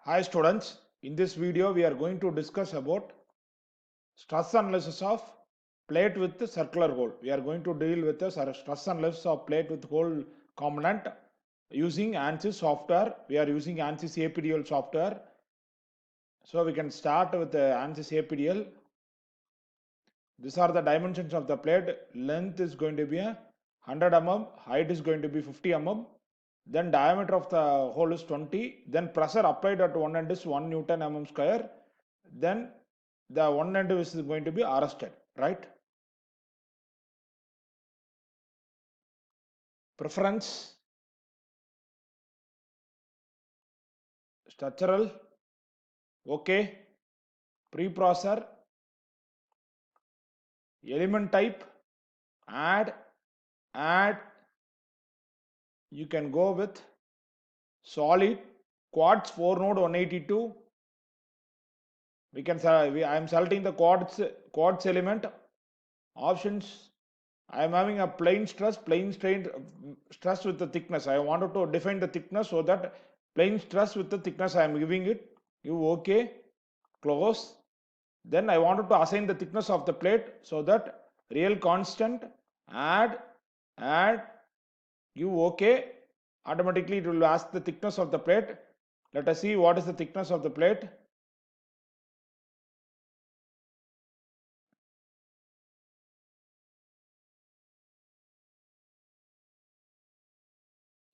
Hi students, in this video we are going to discuss about stress analysis of plate with circular hole. We are going to deal with the stress analysis of plate with hole component using ANSYS software. We are using ANSYS APDL software. So we can start with the ANSYS APDL. These are the dimensions of the plate. Length is going to be 100 mm, height is going to be 50 mm. Then diameter of the hole is 20. Then pressure applied at one end is 1 Newton mm square. Then the one end is going to be arrested, right? Preference, structural, okay. Preprocessor, element type, add. You can go with solid, quartz 4 node 182. We can I am selecting the quartz element. Options, I am having a plane stress, plane strain stress with the thickness. I wanted to define the thickness so that plane stress with the thickness I am giving it. You okay, close. Then I wanted to assign the thickness of the plate so that real constant, add, you okay. Automatically it will ask the thickness of the plate. Let us see what is the thickness of the plate.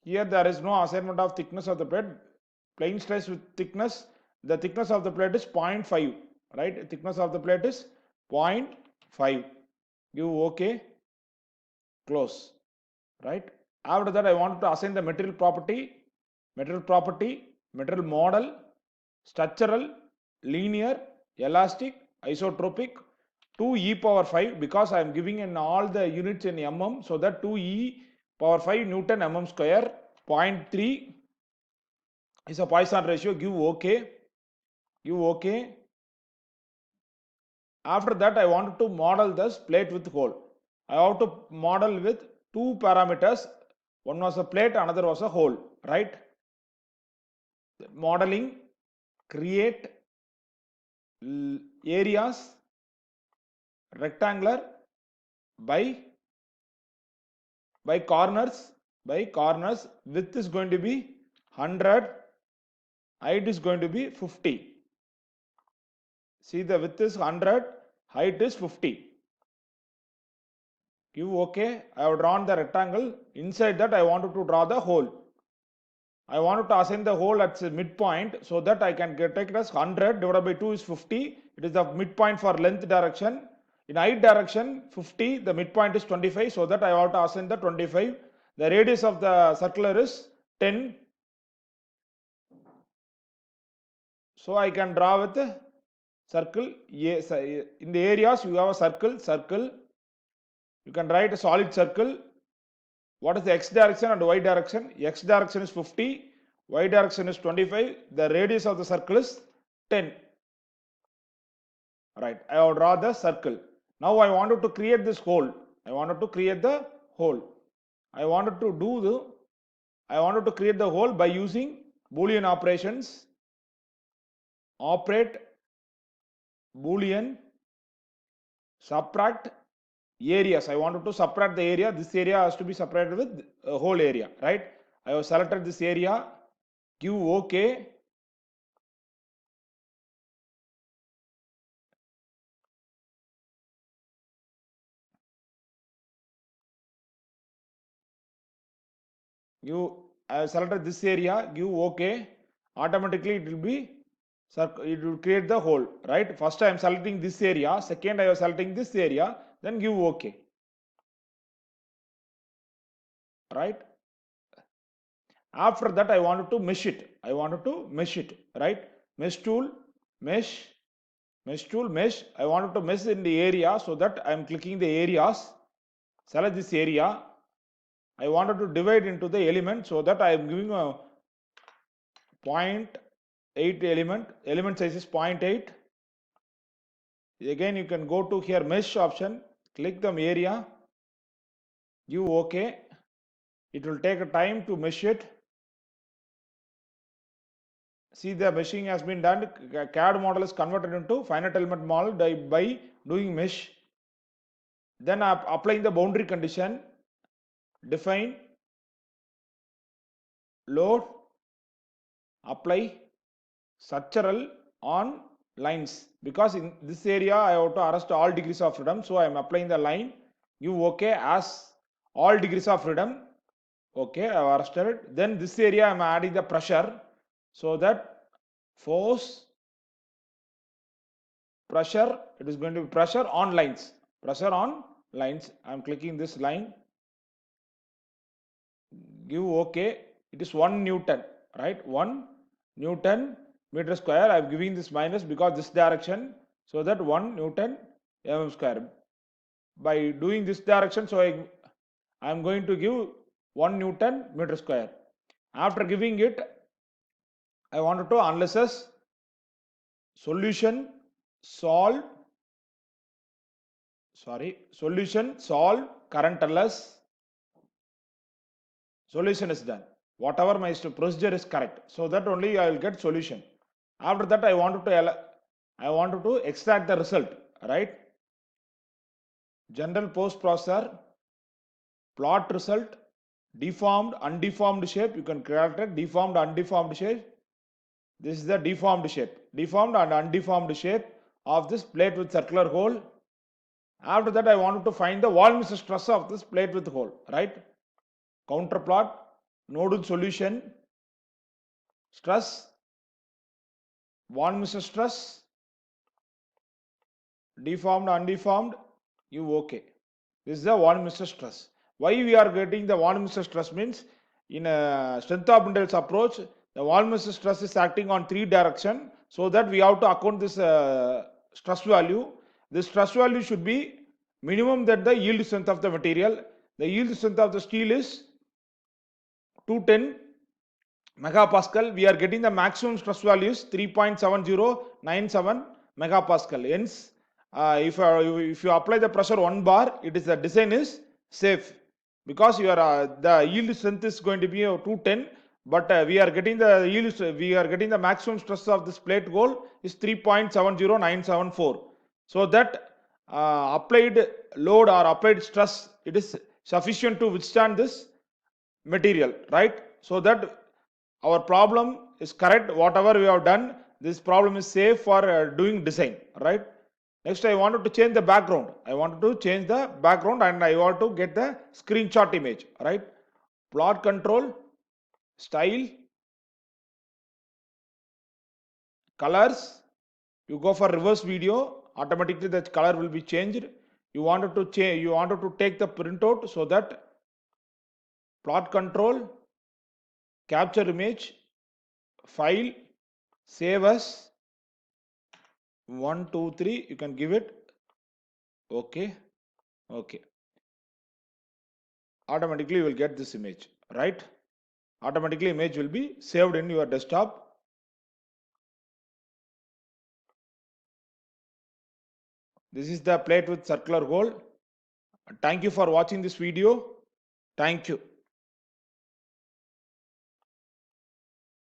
Here there is no assignment of thickness of the plate. Plane stress with thickness. The thickness of the plate is 0.5, right? Thickness of the plate is 0.5. Give okay, close, right? After that I want to assign the material property, material model, structural, linear, elastic, isotropic, 2e power 5 because I am giving in all the units in mm, so that 2e power 5 Newton mm square, 0.3 is a Poisson ratio. Give okay, After that I want to model this plate with hole. I have to model with two parameters. One was a plate, another was a hole, right? Modeling, create areas rectangular by corners, width is going to be 100, height is going to be 50. See, the width is 100, height is 50. Give okay. I have drawn the rectangle. Inside that I wanted to draw the hole. I wanted to assign the hole at the midpoint so that I can take it as 100 divided by 2 is 50. It is the midpoint for length direction. In height direction 50, the midpoint is 25, so that I want to assign the 25. The radius of the circular is 10. So I can draw with the circle. In the areas you have a circle. You can write a solid circle. What is the x direction and y direction? X direction is 50, y direction is 25. The radius of the circle is 10. Right, I will draw the circle. Now I wanted to create this hole. I wanted to create the hole by using Boolean operations. Operate, Boolean, subtract areas. I wanted to subtract the area. This area has to be separated with a whole area, right? I have selected this area. Give OK. I have selected this area. Give OK. Automatically it will create the hole, right? First I am selecting this area. Second I am selecting this area. Then give OK. Right? After that I wanted to mesh it. Right? Mesh tool, mesh. I wanted to mesh in the area, so that I am clicking the areas. Select this area. I wanted to divide into the element, so that I am giving a 0.8 element size is 0.8. Again you can go to here mesh option, click the area, give OK. It will take a time to mesh it. see the meshing has been done. CAD model is converted into finite element model by doing mesh. Then applying the boundary condition, define, load, apply structural on lines, because in this area I have to arrest all degrees of freedom, so I am applying the line, give OK as all degrees of freedom. Okay, I have arrested it. Then this area I am adding the pressure, so that force, pressure, it is going to be pressure on lines, pressure on lines. I am clicking this line, give OK. It is 1 Newton, right? 1 Newton meter square. I am giving this minus because this direction, so that 1 Newton mm square. By doing this direction, so I am going to give 1 Newton meter square. After giving it, I wanted to analysis, solution, solve, currentless. Solution is done. Whatever my procedure is correct, so that only I will get solution. After that, I wanted to extract the result, right? General post processor, plot result, deformed, undeformed shape. You can create a deformed, undeformed shape. This is the deformed shape, deformed and undeformed shape of this plate with circular hole. After that, I wanted to find the volumetric stress of this plate with hole, right? Counter plot, nodal solution, stress, volumetric stress, deformed, undeformed, you OK. This is the volumetric stress. Why we are getting the volumetric stress means, in a strength of materials approach, the volumetric stress is acting on 3 direction, so that we have to account this stress value. This stress value should be minimum than the yield strength of the material. The yield strength of the steel is 210 megapascal. We are getting the maximum stress value is 3.7097 megapascal. Hence, if you apply the pressure 1 bar, it is the design is safe, because your the yield strength is going to be 210, but we are getting the maximum stress of this plate hole is 3.70974. So that applied load or applied stress, it is sufficient to withstand this material, right? So that our problem is correct. Whatever we have done, this problem is safe for doing design, right? Next, I wanted to change the background. I wanted to change the background and I want to get the screenshot image, right? Plot control, style, colors. You go for reverse video, automatically the color will be changed. You wanted to change, you wanted to take the printout, so that plot control, capture image, file, save as 1 2 3. You can give it OK. Automatically you will get this image, right? Automatically image will be saved in your desktop. This is the plate with circular hole. Thank you for watching this video. Thank you.